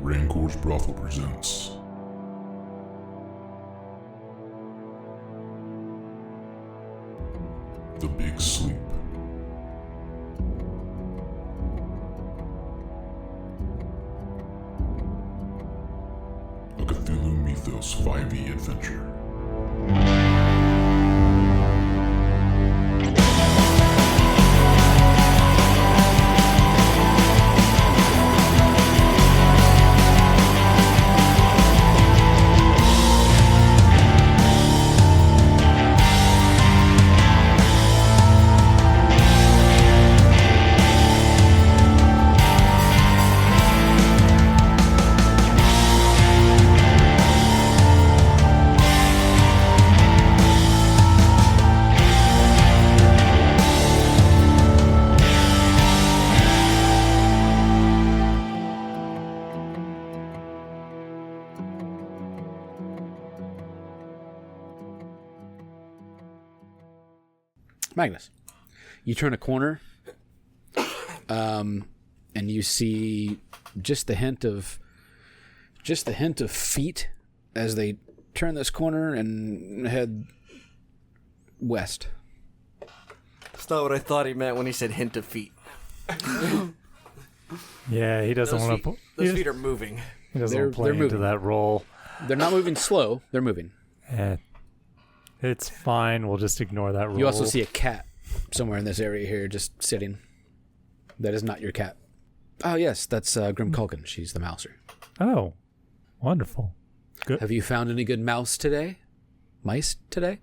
Rancor's Brothel presents The Big Sleep. A Cthulhu Mythos 5e adventure. Magnus, you turn a corner, and you see just the hint of feet as they turn this corner and head west. That's not what I thought he meant when he said hint of feet. Yeah, he doesn't want to. Those feet are moving. He doesn't want to play into that role. They're not moving slow. They're moving. Yeah. It's fine. We'll just ignore that rule. You also see a cat somewhere in this area here just sitting. That is not your cat. Oh, yes, that's Grim Culkin. She's the mouser. Oh, wonderful. Good. Have you found any good mouse today? Mice today?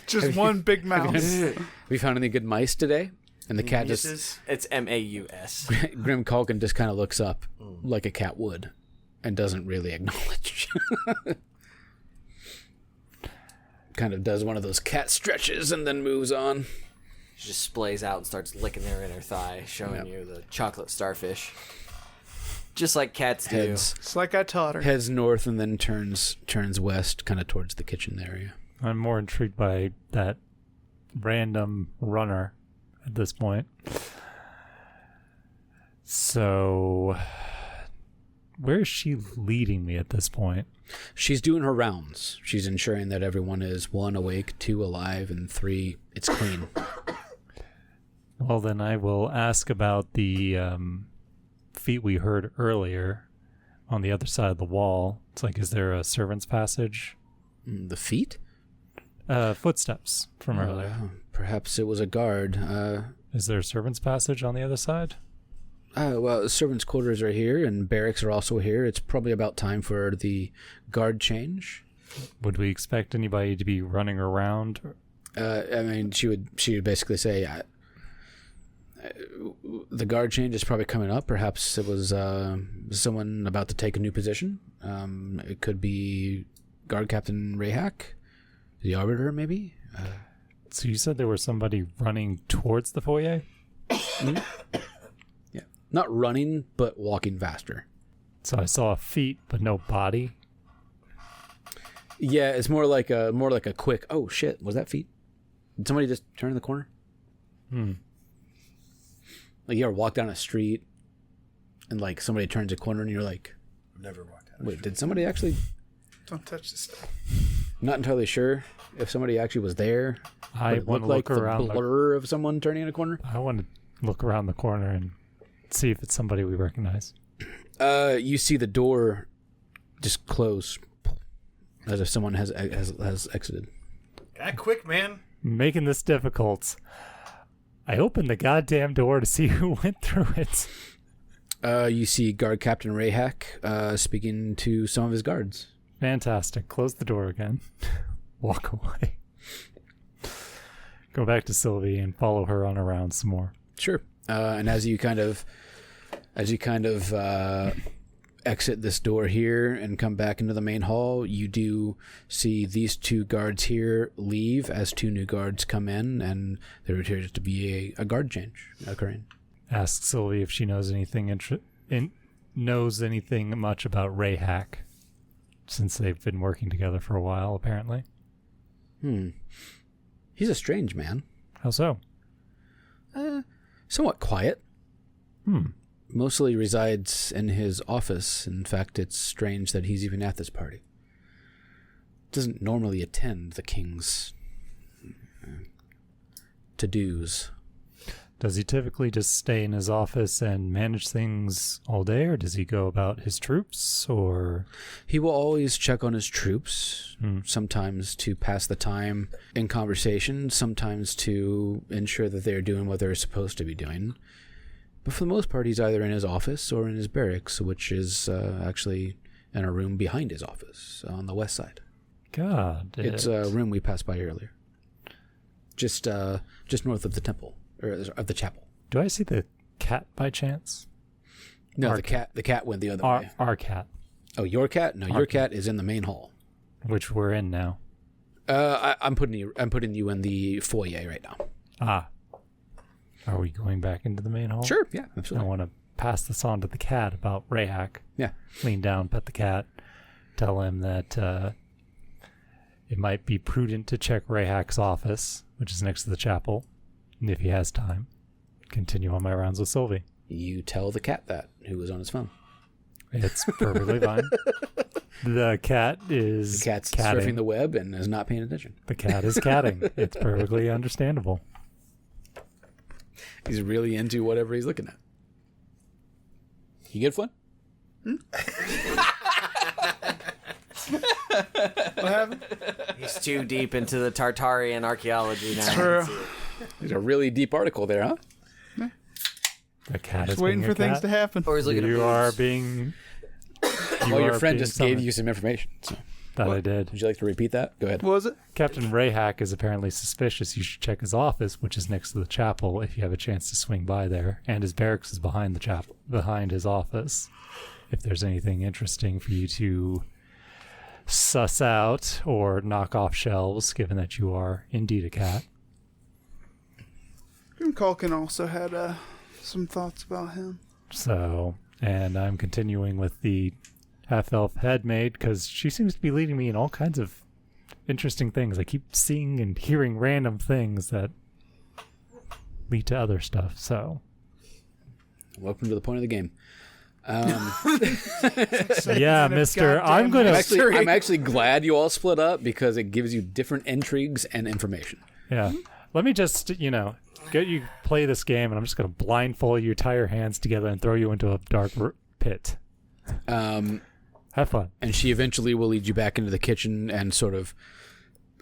Just one big mouse. Have you found any good mice today? And the cat just... It's M-A-U-S. Grim Culkin just kind of looks up like a cat would and doesn't really acknowledge. Kind of does one of those cat stretches and then moves on. She just splays out and starts licking their inner thigh, showing you the chocolate starfish. Just like cats do. It's like I taught her. Heads north and then turns west, kind of towards the kitchen area. I'm more intrigued by that random runner at this point. So, where is she leading me at this point? She's doing her rounds. She's ensuring that everyone is 1, awake, 2, alive, and 3, it's clean. Well, then I will ask about the feet we heard earlier on the other side of the wall. It's like, is there a servant's passage? The feet? Footsteps from earlier. Perhaps it was a guard. Is there a servant's passage on the other side? Well, servants' quarters are here, and barracks are also here. It's probably about time for the guard change. Would we expect anybody to be running around? I mean, she would basically say, the guard change is probably coming up. Perhaps it was someone about to take a new position. It could be Guard Captain Rayhack, the Arbiter, maybe. So you said there was somebody running towards the foyer? Mm-hmm. Not running, but walking faster. So I saw feet, but no body. Yeah, it's more like a quick. Oh shit! Was that feet? Did somebody just turn the corner? Like you ever walk down a street, and like somebody turns a corner, and you're like, I've never walked down. Wait, did somebody actually? Don't touch this stuff. Not entirely sure if somebody actually was there. I want to look around. The blur of someone turning a corner. I want to look around the corner and see if it's somebody we recognize. You see the door just close, as if someone has exited. Got quick, man. Making this difficult. I opened the goddamn door to see who went through it. You see Guard Captain Rayhack speaking to some of his guards. Fantastic. Close the door again. Walk away. Go back to Sylvie and follow her on around some more. Sure. And as you kind of exit this door here and come back into the main hall, you do see these 2 guards here leave as 2 new guards come in, and there appears to be a guard change occurring. Ask Sylvie if she knows anything much about Rayhack, since they've been working together for a while, apparently. He's a strange man. How so? Somewhat quiet. mostly resides in his office. In fact, it's strange that he's even at this party. Doesn't normally attend the king's to-dos. Does he typically just stay in his office and manage things all day, or does he go about his troops, or... He will always check on his troops, sometimes to pass the time in conversation, sometimes to ensure that they're doing what they're supposed to be doing. But for the most part, he's either in his office or in his barracks, which is actually in a room behind his office on the west side. God. It's a room we passed by earlier. Just north of the temple. Or of the chapel. Do I see the cat by chance? No, the cat went the other way. Our cat. Oh, your cat? No, your cat is in the main hall. Which we're in now. I'm putting you in the foyer right now. Ah. Are we going back into the main hall? Sure, yeah, absolutely. I want to pass this on to the cat about Rayhack. Yeah. Lean down, pet the cat, tell him that it might be prudent to check Rayhack's office, which is next to the chapel. And if he has time, continue on my rounds with Sylvie. You tell the cat that, who was on his phone. It's perfectly fine. The cat is The cat's catting. surfing the web and is not paying attention. The cat is catting. It's perfectly understandable. He's really into whatever he's looking at. You good, Flynn? What happened? He's too deep into the Tartarian archaeology now. True. There's a really deep article there, huh? The cat Just is waiting being for a things cat. to happen. Or he's looking at You boobs. are being... Well, your are friend being just gave summoned. you some information. So. That I did. Would you like to repeat that? Go ahead. What was it? Captain Rayhack is apparently suspicious. You should check his office, which is next to the chapel, if you have a chance to swing by there. And his barracks is behind the chapel, behind his office. If there's anything interesting for you to suss out or knock off shelves, given that you are indeed a cat. Culkin also had some thoughts about him. So, and I'm continuing with the half-elf head maid, because she seems to be leading me in all kinds of interesting things. I keep seeing and hearing random things that lead to other stuff, so... Welcome to the point of the game. Yeah, mister, I'm going to... I'm actually glad you all split up because it gives you different intrigues and information. Yeah. Let me just, get you play this game, and I'm just going to blindfold you, tie your hands together, and throw you into a dark pit. Have fun. And she eventually will lead you back into the kitchen and sort of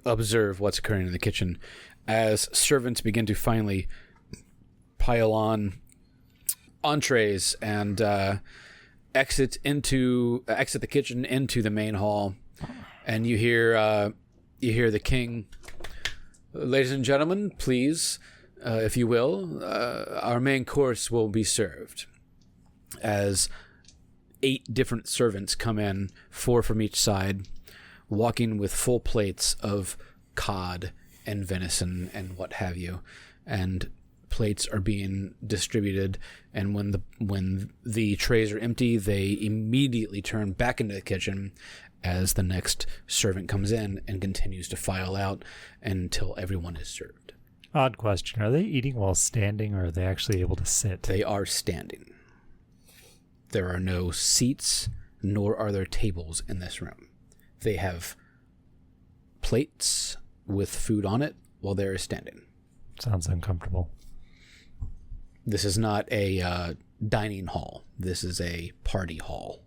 observe what's occurring in the kitchen as servants begin to finally pile on entrees and exit the kitchen into the main hall. And you hear the king, ladies and gentlemen, please, if you will, our main course will be served. As 8 different servants come in, 4 from each side, walking with full plates of cod and venison and what have you, and plates are being distributed. And when the trays are empty, they immediately turn back into the kitchen as the next servant comes in and continues to file out until everyone is served. Odd question. Are they eating while standing, or are they actually able to sit? They are standing. There are no seats, nor are there tables in this room. They have plates with food on it while they are standing. Sounds uncomfortable. This is not a dining hall. This is a party hall.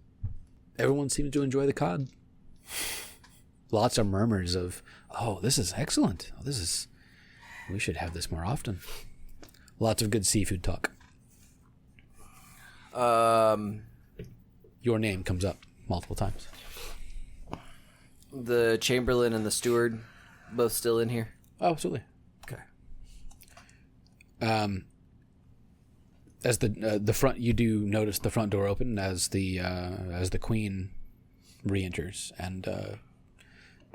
Everyone seems to enjoy the cod. Lots of murmurs of, "Oh, this is excellent. We should have this more often." Lots of good seafood talk. Your name comes up multiple times. The Chamberlain and the Steward both still in here? Oh, absolutely. Okay. As the front, you do notice the front door open as the queen re-enters and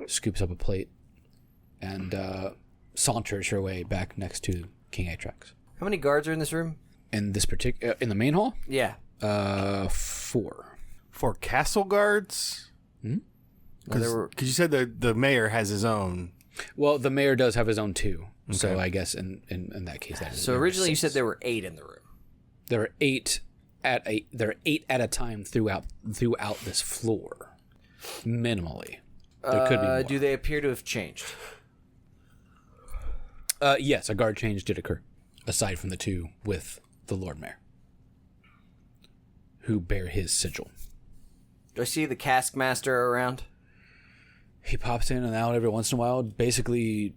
scoops up a plate and saunters her way back next to King Atrax. How many guards are in this room? In this in the main hall, Yeah. 4. For castle guards? Well, Because there were... you said the mayor has his own. Well, the mayor does have his own too, so Okay. I guess in that case that is. So originally you said there were 8 in the room. there are 8 they're 8 at a time throughout this floor, minimally. There could be more. Do they appear to have changed? Yes, a guard change did occur, aside from the 2 with the Lord Mayor, who bear his sigil. Do I see the cask master around? He pops in and out every once in a while. Basically,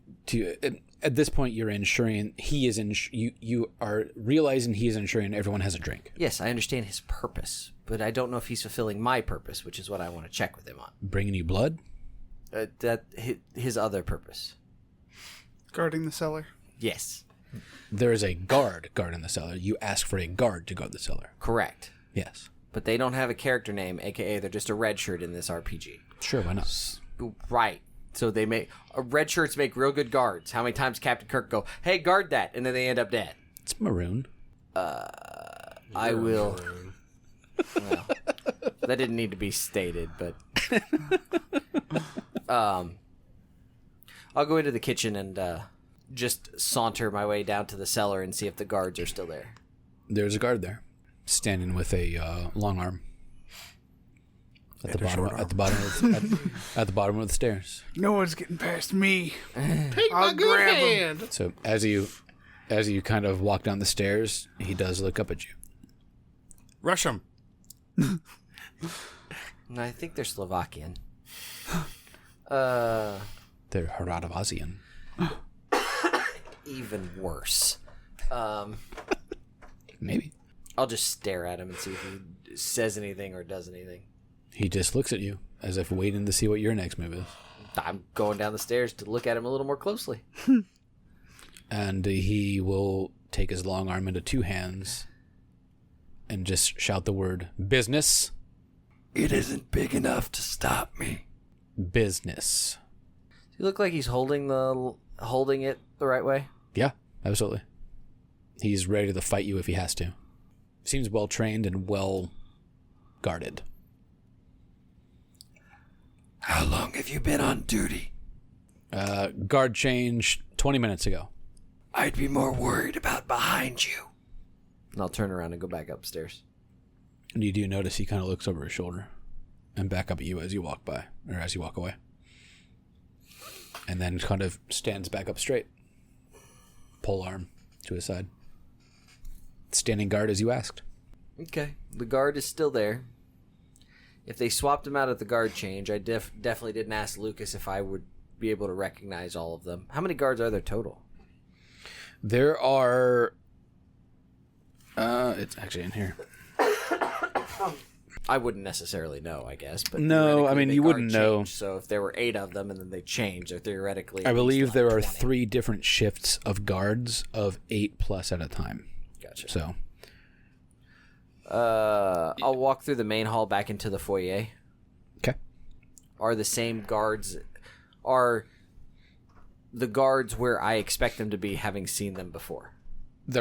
at this point, you're ensuring he is you are realizing he is ensuring everyone has a drink. Yes, I understand his purpose, but I don't know if he's fulfilling my purpose, which is what I want to check with him on. Bringing you blood? His other purpose. Guarding the cellar. Yes. There is a guard guarding the cellar. You ask for a guard to guard the cellar. Correct. Yes. But they don't have a character name, aka they're just a red shirt in this RPG. Sure, why not? Right. So they make red shirts make real good guards. How many times Captain Kirk go, "Hey, guard that," and then they end up dead? It's maroon. I will. Well, that didn't need to be stated, but I'll go into the kitchen and just saunter my way down to the cellar and see if the guards are still there. There's a guard there, standing with a long arm at the bottom of the stairs. No one's getting past me. Take I'll my good grab him. hand. So as you kind of walk down the stairs, he does look up at you. Rush him. And I think they're Slovakian. They're Haradavazian. Even worse. Maybe. I'll just stare at him and see if he says anything or does anything. He just looks at you as if waiting to see what your next move is. I'm going down the stairs to look at him a little more closely. And he will take his long arm into 2 hands and just shout the word, "Business." It isn't big enough to stop me. Business. Does he look like he's holding it the right way? Yeah, absolutely. He's ready to fight you if he has to. Seems well trained and well guarded. How long have you been on duty? Guard change 20 minutes ago. I'd be more worried about behind you. And I'll turn around and go back upstairs. And you do notice he kind of looks over his shoulder and back up at you as you walk by, or as you walk away. And then kind of stands back up straight. Pole arm to his side. Standing guard as you asked. Okay. The guard is still there. If they swapped him out at the guard change, I definitely didn't ask Lucas if I would be able to recognize all of them. How many guards are there total? There are... it's actually in here. I wouldn't necessarily know, I guess. But No, I mean, they you guard wouldn't know. changed, so if there were 8 of them and then they changed, or theoretically... I believe there are 20. 3 different shifts of guards of 8 plus at a time. Gotcha. So, I'll walk through the main hall back into the foyer. okay. Are the same guards... Are the guards where I expect them to be, having seen them before? They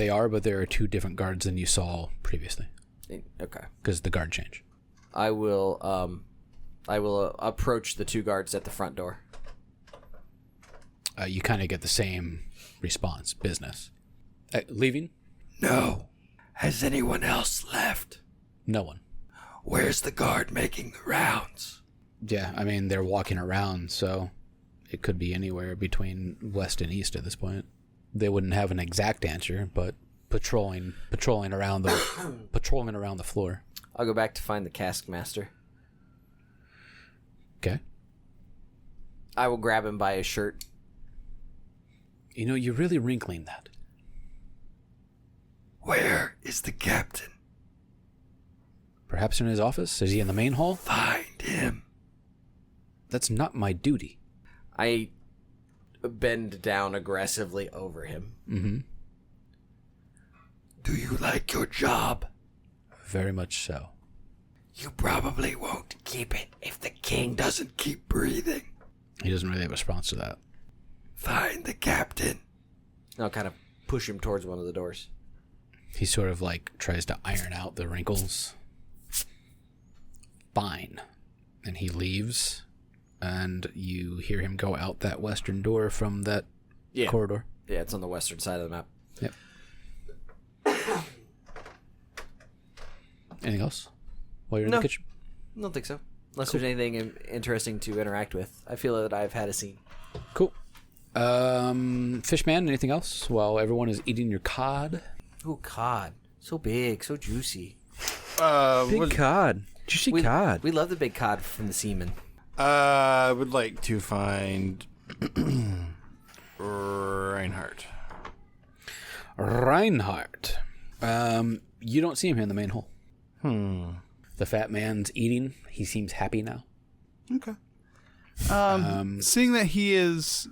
are, but there are 2 different guards than you saw previously. Okay. Because the guard change. I will approach the 2 guards at the front door. You kind of get the same response. Business. Leaving? No. Has anyone else left? No one. Where's the guard making the rounds? Yeah, I mean, they're walking around, so it could be anywhere between west and east at this point. They wouldn't have an exact answer, but patrolling around the floor. I'll go back to find the cask master. Okay. I will grab him by his shirt. You know, you're really wrinkling that. Where is the captain? Perhaps in his office? Is he in the main hall? Find him. That's not my duty. I bend down aggressively over him. Mm-hmm. Do you like your job? Very much so. You probably won't keep it if the king doesn't keep breathing. He doesn't really have a response to that. Find the captain. I'll kind of push him towards one of the doors. He sort of like tries to iron out the wrinkles. Fine. And he leaves, and you hear him go out that western door from that corridor. Yeah, it's on the western side of the map. Yep. Anything else while you're in No. the kitchen? I don't think so. Unless there's anything interesting to interact with. I feel that I've had a scene. Cool. Fishman, anything else while everyone is eating your cod? Ooh, cod. So big, so juicy. Big cod. Juicy cod. We love the big cod from the seamen. I would like to find Reinhardt. Reinhardt. You don't see him here in the main hall. The fat man's eating. He seems happy now. Okay. Seeing that he is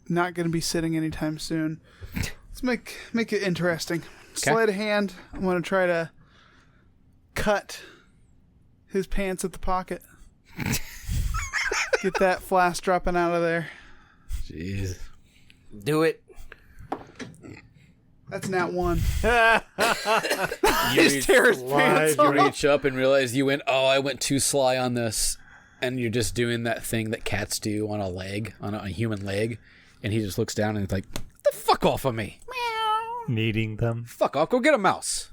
not going to be sitting anytime soon, let's make it interesting. Sleight of hand. I'm going to try to cut his pants at the pocket. Get that flask dropping out of there. Jeez. Do it. That's not one. You reach up and realize I went too sly on this. And you're just doing that thing that cats do on a leg, on a human leg. And he just looks down and he's like, "Get the fuck off of me. Kneading them. Fuck off, go get a mouse."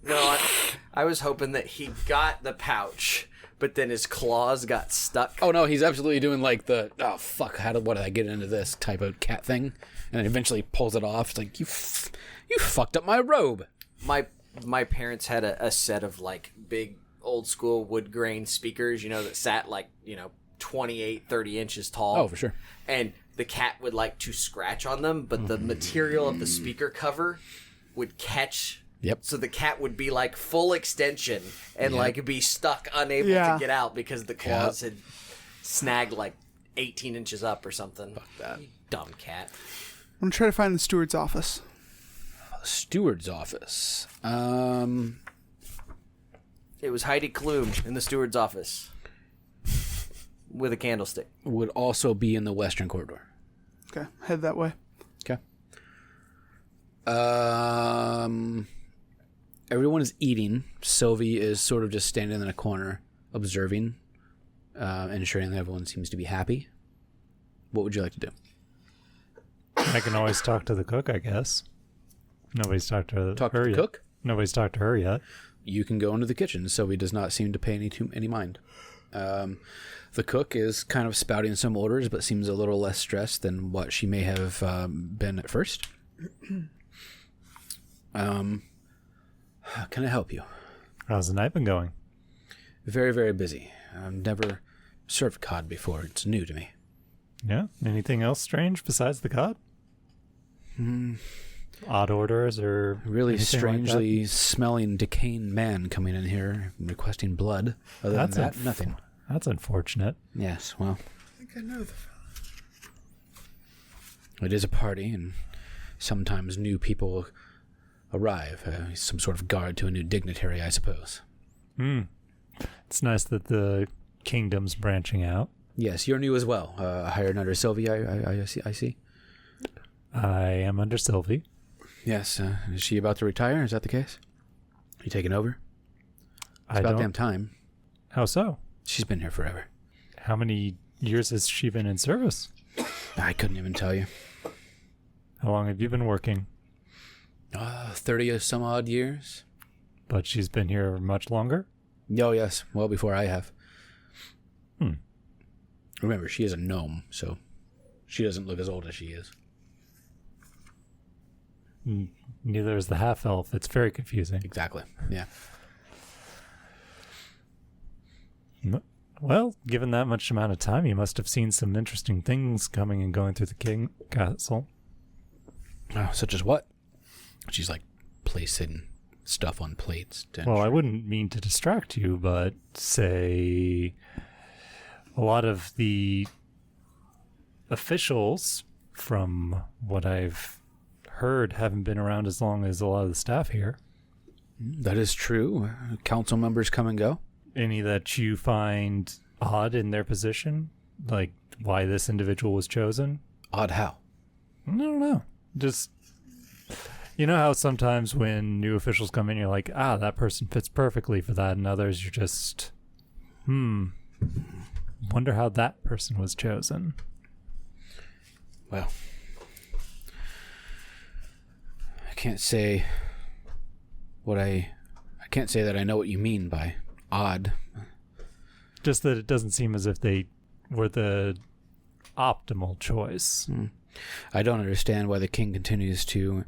No, I was hoping that he got the pouch, but then his claws got stuck. Oh no, he's absolutely doing like the, oh fuck, what did I get into this type of cat thing? And then eventually pulls it off. It's like, you fucked up my robe. My parents had a set of like big old school wood grain speakers, that sat like, 28, 30 inches tall. Oh, for sure. And the cat would like to scratch on them, but the material of the speaker cover would catch. Yep. So the cat would be like full extension and like be stuck, unable to get out because the claws had snagged like 18 inches up or something. Fuck that. You dumb cat. I'm going to try to find the steward's office. Steward's office. It was Heidi Klum in the steward's office with a candlestick. Would also be in the western corridor. Okay, head that way. Okay. Everyone is eating. Sylvie is sort of just standing in a corner, observing, ensuring that everyone seems to be happy. What would you like to do? I can always talk to the cook, I guess. Nobody's talked to her to the yet. cook? Nobody's talked to her yet. You can go into the kitchen. Sylvie does not seem to pay any mind. The cook is kind of spouting some orders, but seems a little less stressed than what she may have been at first. How can I help you? How's the night been going? Very, very busy. I've never served cod before. It's new to me. Yeah? Anything else strange besides the cod? Odd orders or Really anything strangely like smelling, decaying man coming in here requesting blood. Other That's than that, nothing. That's unfortunate. Yes, well, I think I know the fella. it is a party, and sometimes new people arrive. Some sort of guard to a new dignitary, I suppose. It's nice that the kingdom's branching out. Yes, you're new as well. Hired under Sylvie, I see. I am under Sylvie. Yes, is she about to retire? Is that the case? You taking over? It's about damn time. How so? She's been here forever. How many years has she been in service? I couldn't even tell you. How long have you been working? 30 or some odd years. But she's been here much longer? Oh, yes. Well, before I have. Remember, she is a gnome, so she doesn't look as old as she is. Neither is the half-elf. It's very confusing. Exactly. Yeah. Well, given that much amount of time, you must have seen some interesting things coming and going through the king castle. Oh, such as what? She's like placing stuff on plates. Well, I wouldn't mean to distract you, but say a lot of the officials, from what I've heard, haven't been around as long as a lot of the staff here. That is true. Council members come and go. Any that you find odd in their position? Like why this individual was chosen? Odd how? I don't know. Just, you know how sometimes when new officials come in, you're like, that person fits perfectly for that, and others you're just, wonder how that person was chosen. Well, I can't say what I I can't say that I know what you mean by odd. Just that it doesn't seem as if they were the optimal choice. I don't understand why the king continues to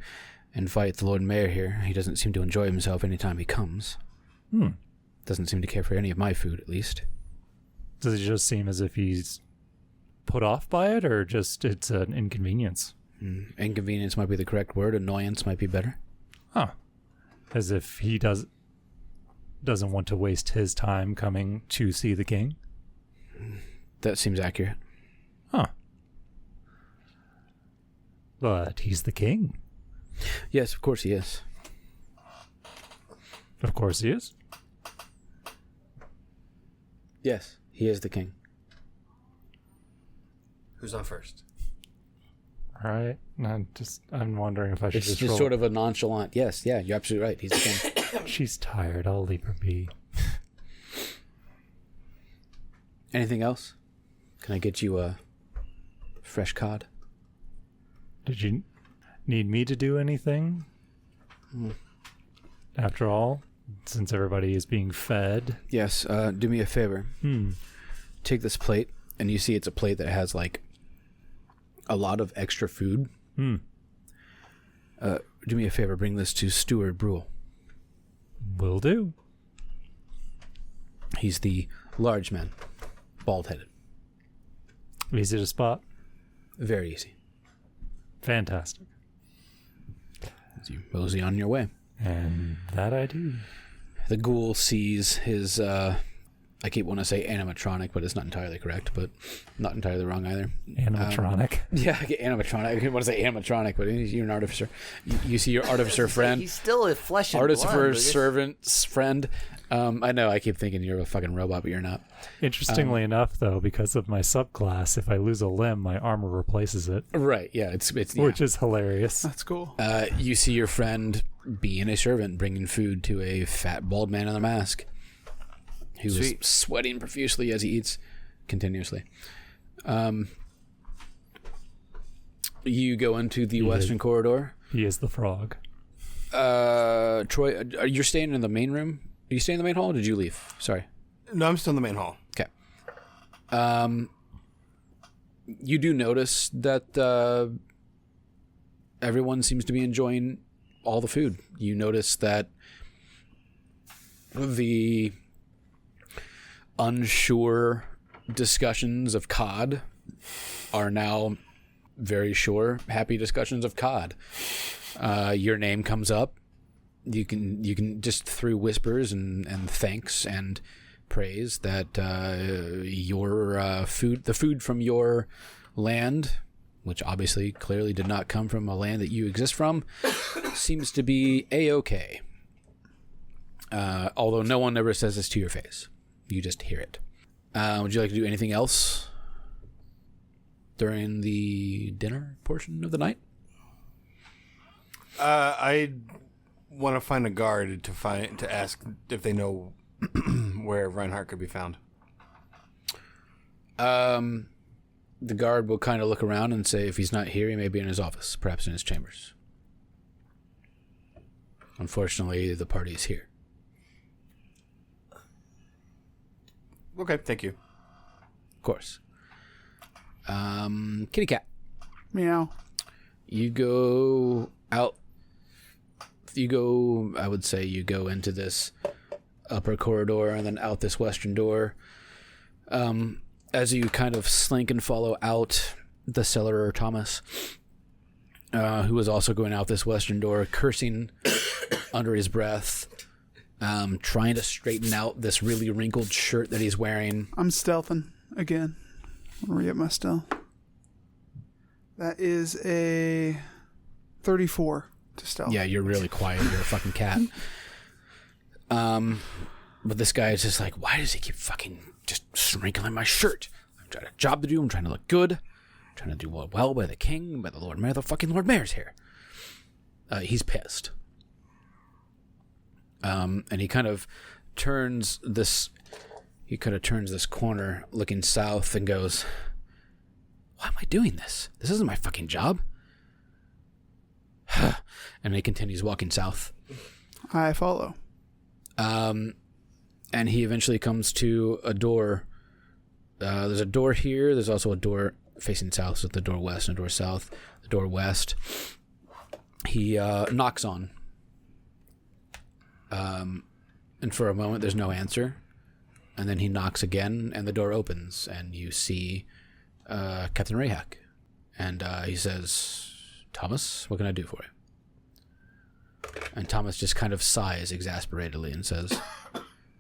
invite the Lord Mayor here. He doesn't seem to enjoy himself any time he comes. Doesn't seem to care for any of my food, at least. Does it just seem as if he's put off by it, or just it's an inconvenience? Inconvenience might be the correct word. Annoyance might be better. Huh. As if he doesn't want to waste his time coming to see the king? That seems accurate. Huh. But he's the king. Yes, of course he is. Of course he is. Yes, he is the king. Who's on first? All right. I'm wondering if I should It's just just roll. sort of a nonchalant. Yes, yeah, you're absolutely right. He's the king. She's tired. I'll leave her be. Anything else? Can I get you a fresh cod? Did you need me to do anything? After all, since everybody is being fed. Yes, do me a favor. Take this plate, and you see it's a plate that has, like, a lot of extra food. Do me a favor, bring this to Steward Brule. Will do. He's the large man, bald-headed. Easy to spot. Very easy. Fantastic. As you mosey on your way. And that I do. The ghoul sees his, I keep wanting to say animatronic, but it's not entirely correct, but not entirely wrong either. Animatronic. Yeah, animatronic. I didn't want to say animatronic, but you're an artificer. You see your artificer friend. He's still a flesh and Artificer, blood. servant's friend. I know, I keep thinking you're a fucking robot, but you're not. Interestingly enough, though, because of my subclass, if I lose a limb, my armor replaces it. Right, yeah, it's yeah. Which is hilarious. That's cool. You see your friend being a servant, bringing food to a fat, bald man in a mask who is Sweet. sweating profusely as he eats continuously. You go into the western corridor. He is the frog. Troy, you're staying in the main room? Are you staying in the main hall, or did you leave? Sorry. No, I'm still in the main hall. Okay. You do notice that everyone seems to be enjoying all the food. You notice that the unsure discussions of COD are now very sure, happy discussions of COD. Your name comes up. You can just through whispers and thanks and praise that your food, the food from your land, which obviously clearly did not come from a land that you exist from, seems to be A-okay. Although no one ever says this to your face. You just hear it. Would you like to do anything else during the dinner portion of the night? I want to find a guard to ask if they know where Reinhardt could be found. The guard will kind of look around and say if he's not here, he may be in his office, perhaps in his chambers. Unfortunately, the party is here. Okay, thank you. Of course. Kitty cat. Meow. You go out. I would say you go into this upper corridor and then out this western door. As you kind of slink and follow out, the cellarer Thomas, who was also going out this western door, cursing under his breath, trying to straighten out this really wrinkled shirt that he's wearing. I'm stealthing again. I'm gonna re-up my stealth. That is a 34 to stealth. Yeah, you're really quiet. You're a fucking cat. But this guy is just like, why does he keep fucking just wrinkling my shirt? I've got a job to do. I'm trying to look good. I'm trying to do well by the king, by the Lord Mayor. The fucking Lord Mayor's here. He's pissed. And he kind of turns this corner looking south and goes, why am I doing this? This isn't my fucking job. And he continues walking south. I follow. And he eventually comes to a door. There's a door here. There's also a door facing south, so the door west and a door south. The door west, he knocks on. And for a moment, there's no answer. And then he knocks again, and the door opens, and you see Captain Rahak. And he says, Thomas, what can I do for you? And Thomas just kind of sighs exasperatedly and says,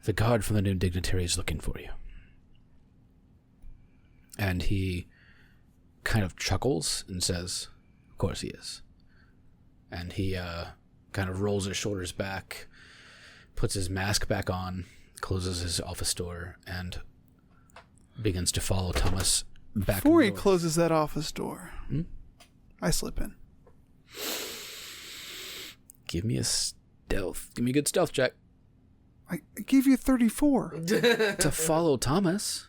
the guard from the new dignitary is looking for you. And he kind of chuckles and says, of course he is. And he kind of rolls his shoulders back, puts his mask back on, closes his office door, and begins to follow Thomas back. Before he closes that office door, I slip in. Give me a good stealth check. I gave you 34. To follow Thomas.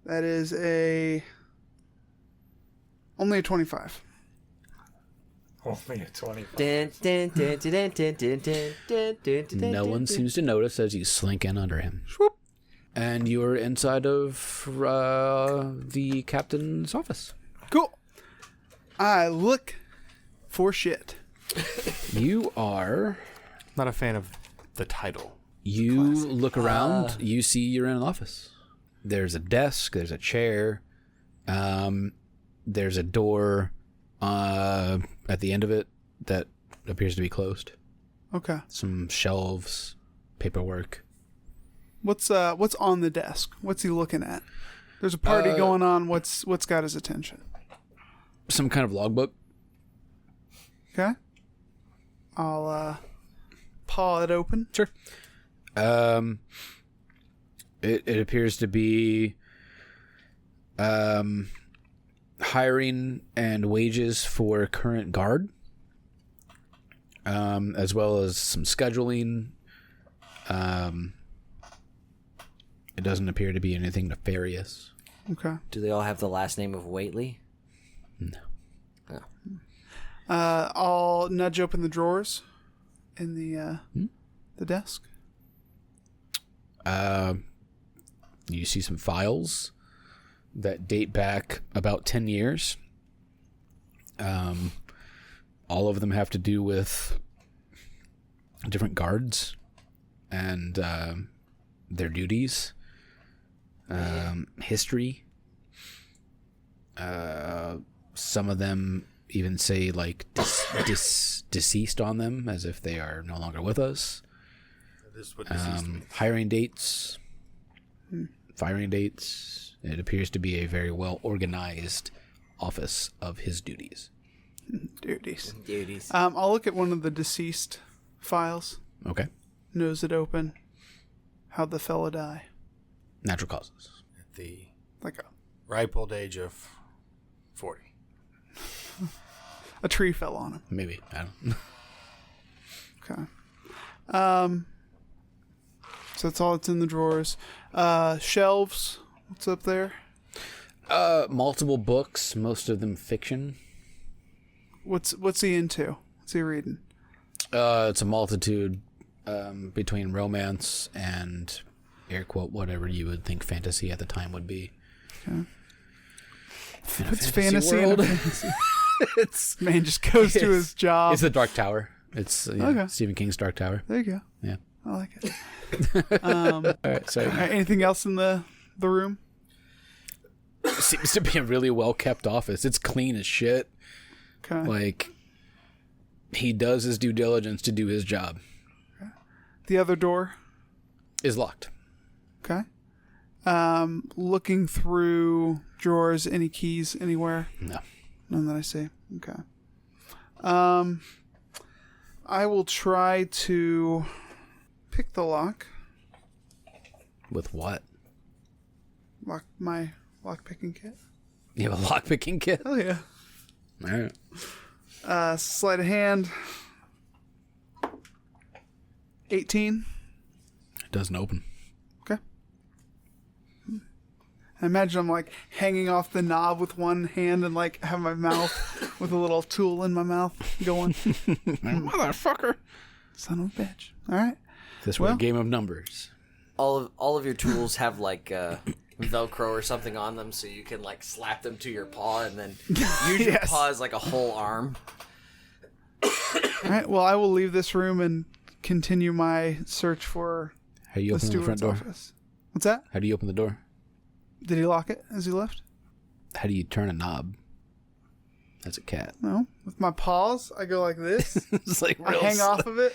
That is only a 25. Only a 20. No one seems to notice as you slink in under him. Swoop. And you're inside of the captain's office. Cool. I look for shit. You are... Not a fan of the title. You look around, you see you're in an office. There's a desk, there's a chair, there's a door at the end of it that appears to be closed. Okay. Some shelves, paperwork. What's on the desk? What's he looking at? There's a party going on. What's got his attention? Some kind of logbook. Okay. I'll paw it open. Sure. It appears to be hiring and wages for current guard, as well as some scheduling. It doesn't appear to be anything nefarious. Okay. Do they all have the last name of Waitley? No. I'll nudge open the drawers in the desk. You see some files that date back about 10 years. All of them have to do with different guards and their duties, history. Some of them even say like deceased on them, as if they are no longer with us. This is what deceased means. Hiring dates, firing dates. It appears to be a very well organized office of his duties. Duties. I'll look at one of the deceased files. Okay. Nose it open. How'd the fella die? Natural causes. At the Like ripe old age of 40. a tree fell on him. Maybe. I don't. Okay. So that's all that's in the drawers. Shelves. What's up there? Multiple books, most of them fiction. What's he into? What's he reading? It's a multitude between romance and air quote whatever you would think fantasy at the time would be. Okay. In a What's fantasy world. in a fantasy? It's Man just goes to his job. It's the Dark Tower. It's Okay. Stephen King's Dark Tower. There you go. Yeah. I like it. All right. So All right, anything else in the room? it seems to be a really well kept office. It's clean as shit. Okay. Like he does his due diligence to do his job. The other door. Is locked. Okay. Looking through drawers, any keys anywhere? No. None that I see. Okay. I will try to pick the lock. With what? My lock picking kit. You have a lock picking kit? Oh yeah. All right. Sleight of hand. 18. It doesn't open. Okay. I imagine I'm like hanging off the knob with one hand and like have my mouth with a little tool in my mouth going. Motherfucker. Son of a bitch. All right. This was a game of numbers. All of your tools have like Velcro or something on them, so you can like slap them to your paw and then use your paw as like a whole arm. All right. Well, I will leave this room and continue my search for How do you the open the front steward's door? office. What's that? How do you open the door? Did he lock it as he left? How do you turn a knob? That's a cat. No. With my paws, I go like this. It's like I hang off of it.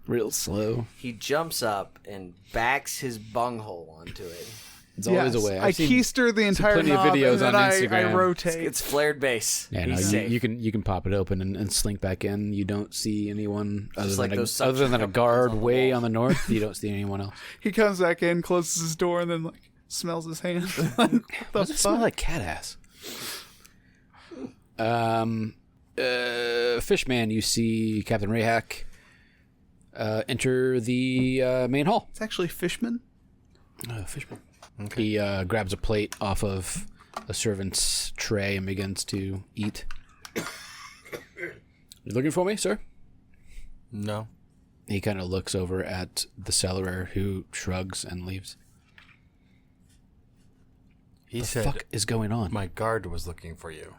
real slow. He jumps up and backs his bunghole onto it. It's always a way. I keister the entire plenty of knob videos and then on I Instagram. rotate. It's flared base. Yeah, no, He's safe. you can pop it open and slink back in. You don't see anyone other like than, those other suction than a cup guard ones on the way wall. on the north. You don't see anyone else. He comes back in, closes his door, and then like smells his hand. Like, what the Does it smell fuck? like cat ass? Fishman, you see Captain Rayhack enter the main hall. It's actually Fishman. Fishman. Okay. He grabs a plate off of a servant's tray and begins to eat. You looking for me, sir? No. He kind of looks over at the cellarer, who shrugs and leaves. He The said, fuck is going on? my guard was looking for you.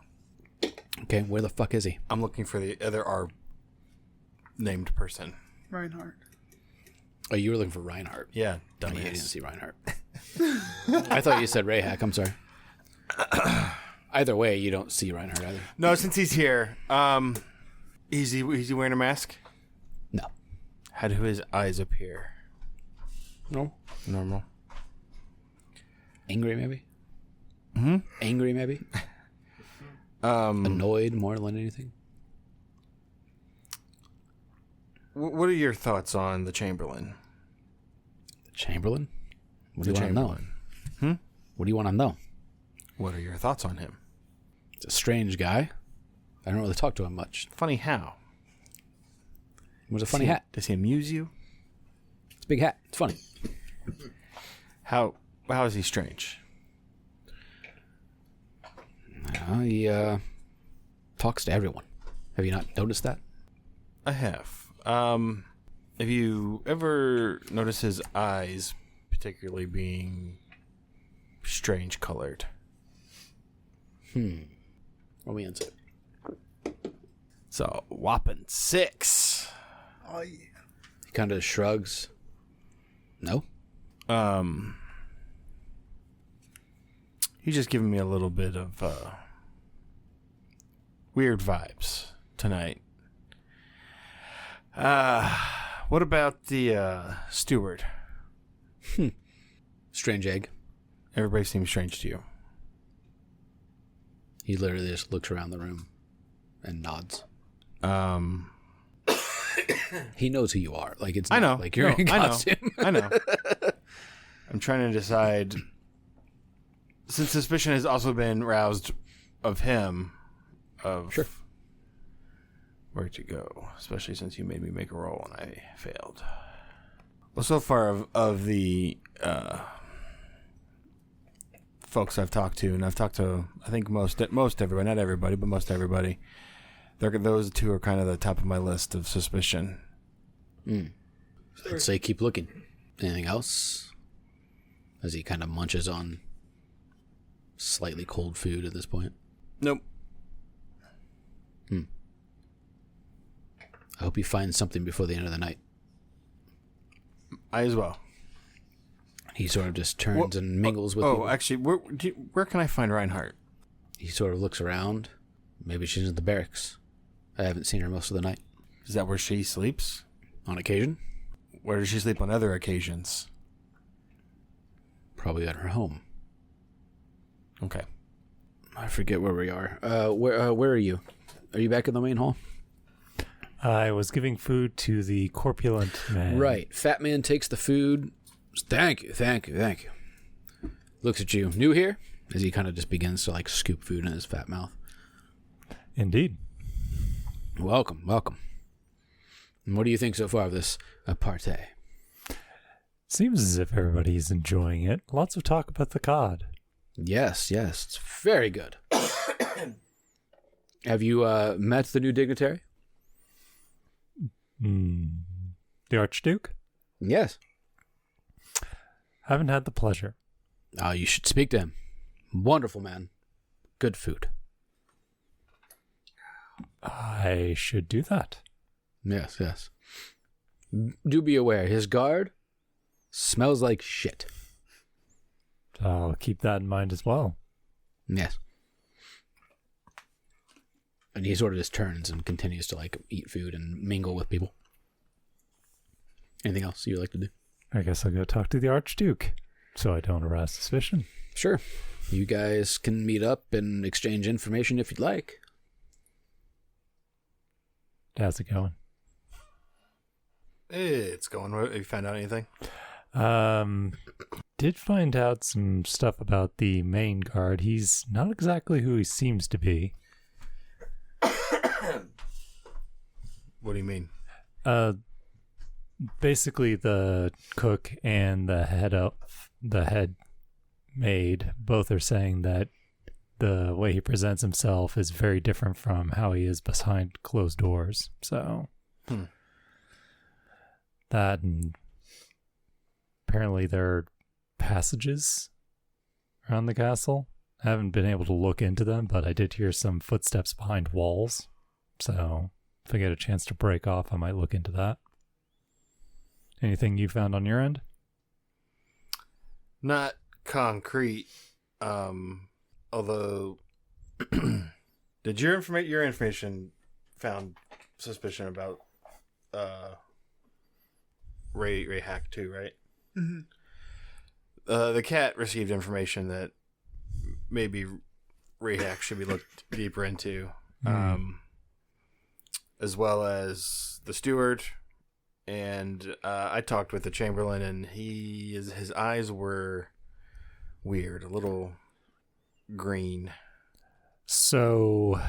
Okay, where the fuck is he? I'm looking for the other named person. Reinhardt. Oh, you were looking for Reinhardt. Yeah, Oh, yeah, I didn't dumbass. see Reinhardt. I thought you said Rayhack. I'm sorry. Either way, you don't see Reinhardt either. No, since he's here, is he wearing a mask? No. How do his eyes appear? No. Normal. Angry, maybe? Hmm? Angry, maybe? Annoyed more than anything? What are your thoughts on the Chamberlain? The Chamberlain? What do The you want to know? Chamberlain. What do you want to know? What are your thoughts on him? He's a strange guy. I don't really talk to him much. Funny how? He wears a funny hat. Does he amuse you? It's a big hat. It's funny. How is he strange? He talks to everyone. Have you not noticed that? I have. Have you ever noticed his eyes particularly being strange colored? Roll me insight. It's a whopping 6. Oh yeah. He kind of shrugs. No? He's just giving me a little bit of weird vibes tonight. What about the steward? Strange egg. Everybody seems strange to you. He literally just looks around the room and nods. He knows who you are. Like, it's I not know. like you're in I know. costume. I know. I'm trying to decide, since suspicion has also been roused of him, of Sure. where to go, especially since you made me make a roll and I failed. Well, so far of the folks I've talked to, and I've talked to, I think most everybody, not everybody, but most everybody, those two are kind of the top of my list of suspicion. I'd say keep looking. Anything else? As he kind of munches on slightly cold food at this point. Nope. I hope you find something before the end of the night. I as well. He sort of just turns and mingles with people. Actually, where can I find Reinhardt? He sort of looks around. Maybe she's in the barracks. I haven't seen her most of the night. Is that where she sleeps? On occasion, Where does she sleep on other occasions? probably at her home. Okay. I forget where we are. Where are you? Are you back in the main hall? I was giving food to the corpulent man. Right. Fat man takes the food. Thank you. Looks at you. New here? As he kind of just begins to like scoop food in his fat mouth. Indeed. Welcome. And what do you think so far of this party? Seems as if everybody's enjoying it. Lots of talk about the cod. Yes, it's very good. Have you met the new dignitary? The Archduke? Yes. Haven't had the pleasure. You should speak to him. Wonderful man. Good food. I should do that. Yes. Do be aware, his guard smells like shit. I'll keep that in mind as well. Yes. And he sort of just turns and continues to eat food and mingle with people. Anything else you'd like to do? I guess I'll go talk to the Archduke so I don't arouse suspicion. Sure. You guys can meet up and exchange information if you'd like. How's it going? It's going. Have you found out anything? Did find out some stuff about the main guard. He's not exactly who he seems to be. What do you mean? Basically the cook and the head maid both are saying that the way he presents himself is very different from how he is behind closed doors. So that, and apparently there are passages around the castle. I haven't been able to look into them, but I did hear some footsteps behind walls. So if I get a chance to break off, I might look into that. Anything you found on your end? Not concrete. Although, did your information found suspicion about Ray Hack too, right? Mm-hmm. The cat received information that maybe Ray Hack should be looked deeper into, as well as the steward. And I talked with the Chamberlain, and his eyes were weird, a little green. So,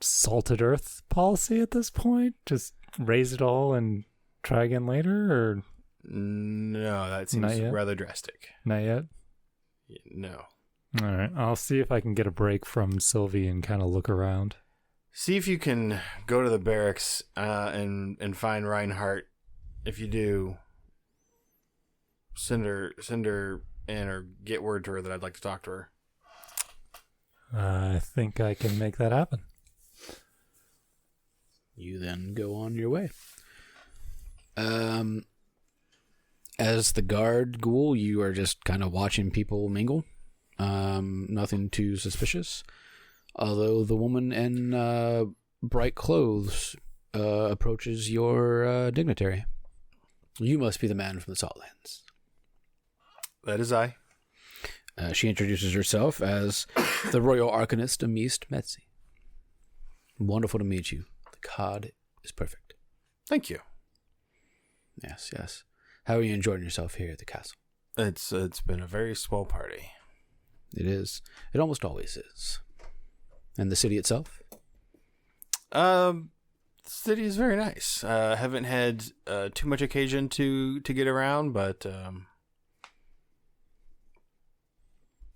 salted earth policy at this point? Just raise it all and try again later, or no? That seems rather drastic. Not yet. No. All right, I'll see if I can get a break from Sylvie and kind of look around. See if you can go to the barracks and find Reinhardt. If you do, send her in or get word to her that I'd like to talk to her. I think I can make that happen. You then go on your way. As the guard ghoul, you are just kind of watching people mingle. Nothing too suspicious. Although the woman in bright clothes approaches your dignitary. You must be the man from the Saltlands. That is I. She introduces herself as the Royal Arcanist Amist Metzi. Wonderful to meet you. The cod is perfect. Thank you. Yes. How are you enjoying yourself here at the castle? It's been a very swell party. It is. It almost always is. And the city itself? The city is very nice. Haven't had too much occasion to get around, but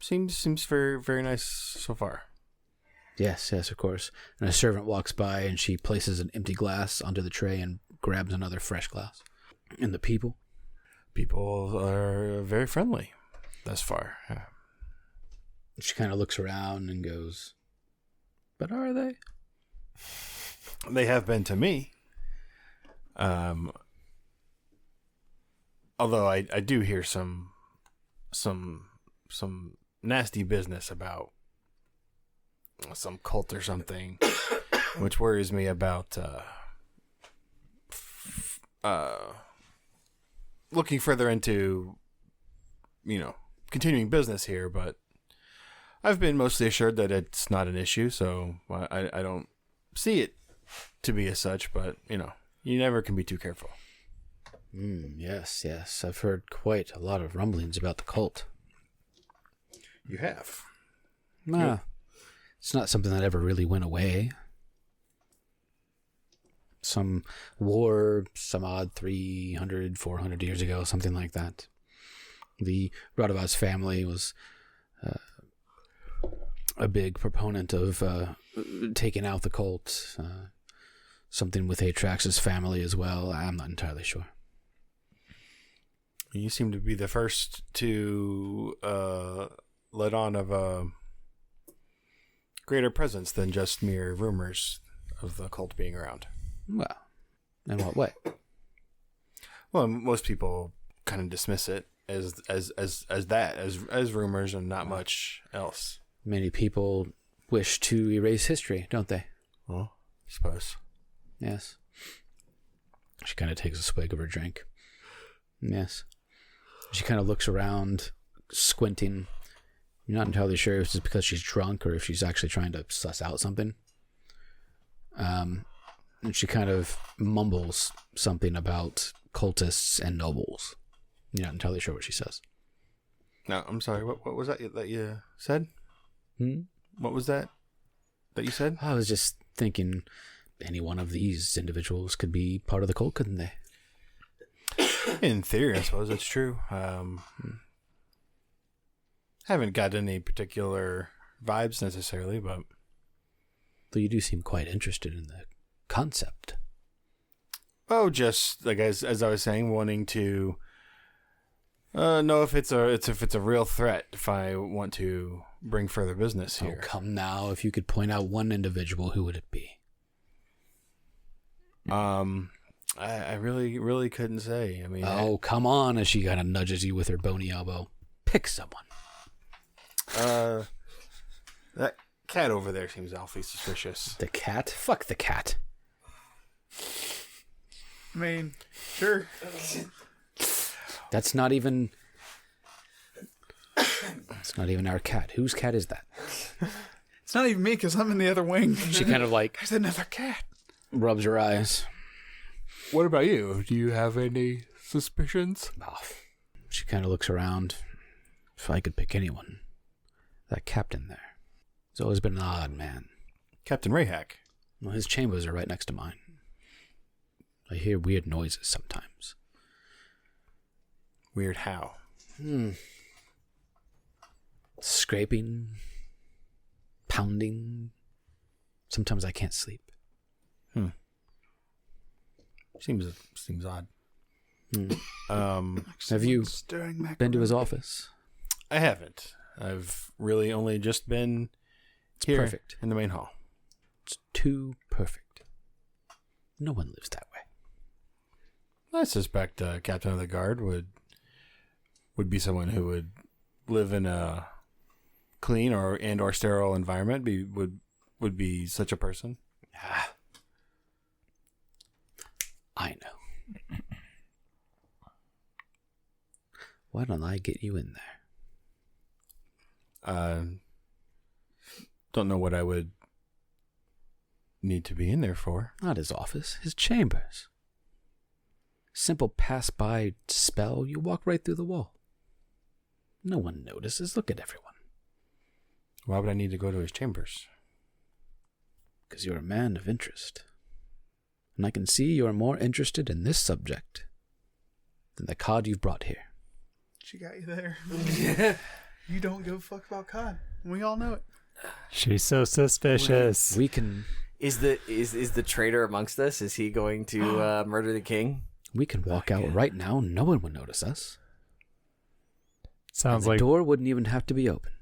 seems very, very nice so far. Yes, of course. And a servant walks by and she places an empty glass onto the tray and grabs another fresh glass. And the people? People are very friendly thus far. Yeah. She kind of looks around and goes, but are they? They have been to me. Although I do hear some nasty business about some cult or something, which worries me about looking further into, continuing business here. But I've been mostly assured that it's not an issue, so I don't see it to be as such. But you never can be too careful. Yes. I've heard quite a lot of rumblings about the cult. You have. Nah, it's not something that ever really went away. Some war, some odd 300, 400 years ago, something like that. The Radavaz family was a big proponent of taking out the cult. Something with Atrax's family as well. I'm not entirely sure. You seem to be the first to let on of a greater presence than just mere rumors of the cult being around. Well, in what way? Well, most people kind of dismiss it as rumors and not much else. Many people wish to erase history, don't they? Well, I suppose. Yes. She kind of takes a swig of her drink. Yes. She kind of looks around, squinting. You're not entirely sure if it's because she's drunk or if she's actually trying to suss out something. And she kind of mumbles something about cultists and nobles. You're not entirely sure what she says. No, I'm sorry. What was that you said? What was that you said? I was just thinking any one of these individuals could be part of the cult, couldn't they? In theory, I suppose that's true. Haven't got any particular vibes necessarily, but... Though you do seem quite interested in the concept. Oh, just, like, as I was saying, wanting to know if it's a real threat, if I want to bring further business here. Oh, come now. If you could point out one individual, who would it be? I really, really couldn't say. I mean... Oh, come on, as she kind of nudges you with her bony elbow. Pick someone. That cat over there seems awfully suspicious. The cat? Fuck the cat. I mean, sure. That's not even... It's not even our cat. Whose cat is that? It's not even me because I'm in the other wing. She kind of like... There's another cat. Rubs her eyes. What about you? Do you have any suspicions? Oh, she kind of looks around. If I could pick anyone. That captain there. He's always been an odd man. Captain Rayhack. Well, his chambers are right next to mine. I hear weird noises sometimes. Weird how? Scraping. Pounding. Sometimes I can't sleep. Seems odd. Have you Stirring been to his office? I haven't. I've really only just been It's here perfect. in the main hall. It's too perfect. No one lives that way. I suspect Captain of the Guard would be someone who would live in a clean or sterile environment. Would be such a person. I know. Why don't I get you in there? Don't know what I would need to be in there for. Not his office, his chambers. Simple pass-by spell, you walk right through the wall. No one notices. Look at everyone. Why would I need to go to his chambers? Because you're a man of interest. And I can see you're more interested in this subject than the cod you've brought here. She got you there. You don't give a fuck about COD. We all know it. She's so suspicious. We can Is the traitor amongst us? Is he going to murder the king? walk out right now. No one would notice us. Sounds The like door wouldn't even have to be opened.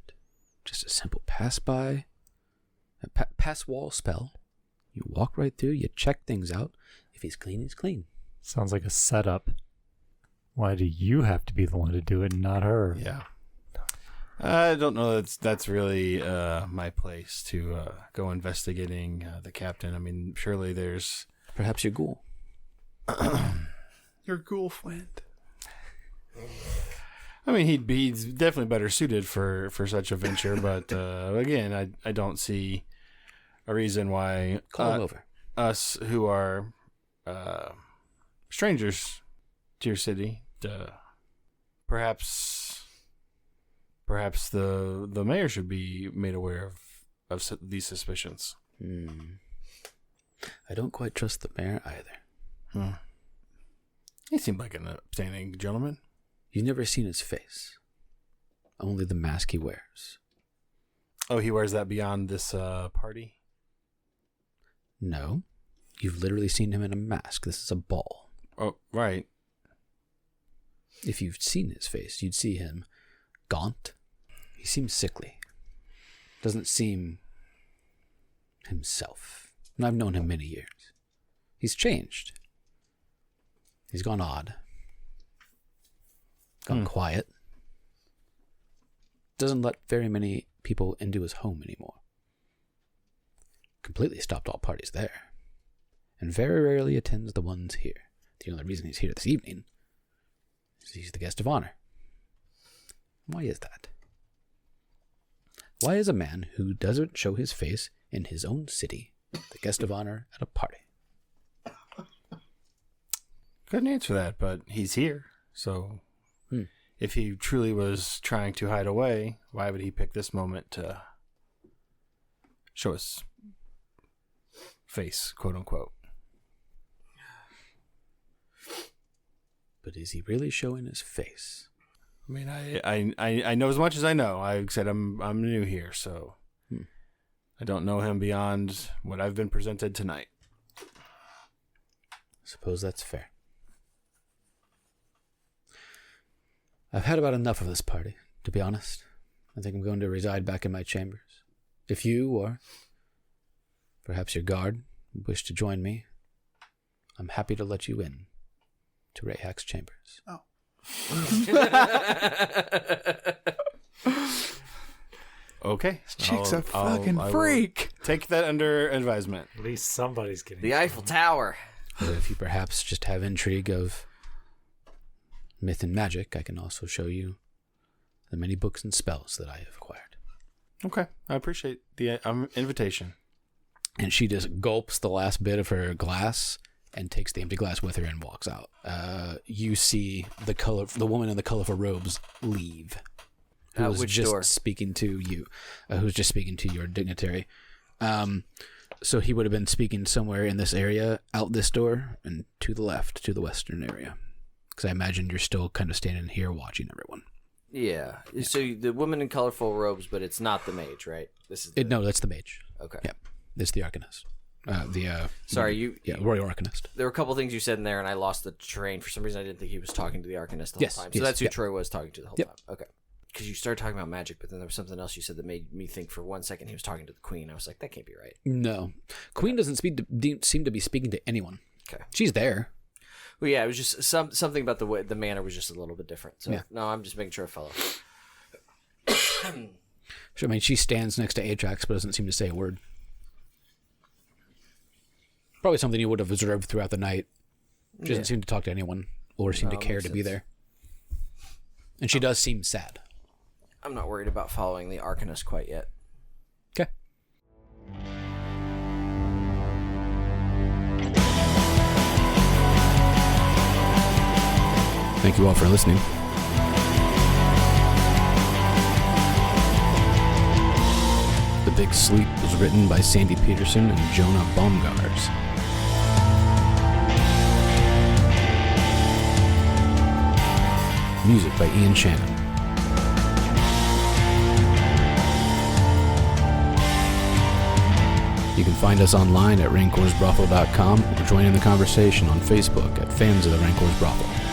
Just a simple pass-by, pass-wall spell. You walk right through, you check things out. If he's clean, he's clean. sounds like a setup. Why do you have to be the one to do it and not her? Yeah. I don't know. That's really my place to go investigating the captain. I mean, surely there's... Perhaps you're Ghoul. You're Ghoul, Flynn. I mean, he's definitely better suited for such a venture, but again, I don't see a reason why Call him over. us who are strangers to your city, perhaps the mayor should be made aware of these suspicions. I don't quite trust the mayor either. He seemed like an upstanding gentleman. You've never seen his face. Only the mask he wears. Oh, he wears that beyond this party? No. You've literally seen him in a mask. This is a ball. Oh, right. If you've seen his face, you'd see him gaunt. He seems sickly. Doesn't seem himself. And I've known him many years. He's changed. He's gone odd. Gone quiet. Doesn't let very many people into his home anymore. Completely stopped all parties there. And very rarely attends the ones here. The only reason he's here this evening is he's the guest of honor. Why is that? Why is a man who doesn't show his face in his own city the guest of honor at a party? Couldn't answer that, but he's here. So if he truly was trying to hide away, why would he pick this moment to show his face, quote unquote? But is he really showing his face? I mean, I know as much as I know. I said I'm new here, so I don't know him beyond what I've been presented tonight. Suppose that's fair. I've had about enough of this party, to be honest. I think I'm going to reside back in my chambers. If you, or perhaps your guard, wish to join me, I'm happy to let you in to Rayhack's chambers. Oh. Okay. This chick's a fucking freak. Take that under advisement. At least somebody's getting The Eiffel Tower. Or if you perhaps just have intrigue of myth and magic, I can also show you the many books and spells that I have acquired. Okay. I appreciate the invitation. And she just gulps the last bit of her glass and takes the empty glass with her and walks out. You see the woman in the colorful robes leave. Who was which just door? speaking to you. Who's just speaking to your dignitary. So he would have been speaking somewhere in this area, out this door, and to the left, to the western area. Because I imagine you're still kind of standing here watching everyone. Yeah. So the woman in colorful robes, but it's not the mage, right? This is No, that's the mage. okay. Yeah, it's the Arcanist. Sorry, Royal Arcanist. There were a couple things you said in there, and I lost the train. For some reason, I didn't think he was talking to the Arcanist the whole time. So that's who Troy was talking to the whole time. Okay. Because you started talking about magic, but then there was something else you said that made me think for 1 second he was talking to the Queen. I was like, that can't be right. No. Queen doesn't seem to be speaking to anyone. Okay. She's there. Well, yeah, it was just something about the way the manner was just a little bit different. So no, I'm just making sure I follow. Sure, I mean, she stands next to Ajax, but doesn't seem to say a word. Probably something you would have observed throughout the night. She doesn't seem to talk to anyone or seem to care to be there. And she does seem sad. I'm not worried about following the Arcanist quite yet. Okay. Thank you all for listening. The Big Sleep was written by Sandy Petersen and Jonah Baumgars. Music by Ian Shannon. You can find us online at rancorsbrothel.com or join in the conversation on Facebook at Fans of the Rancors Brothel.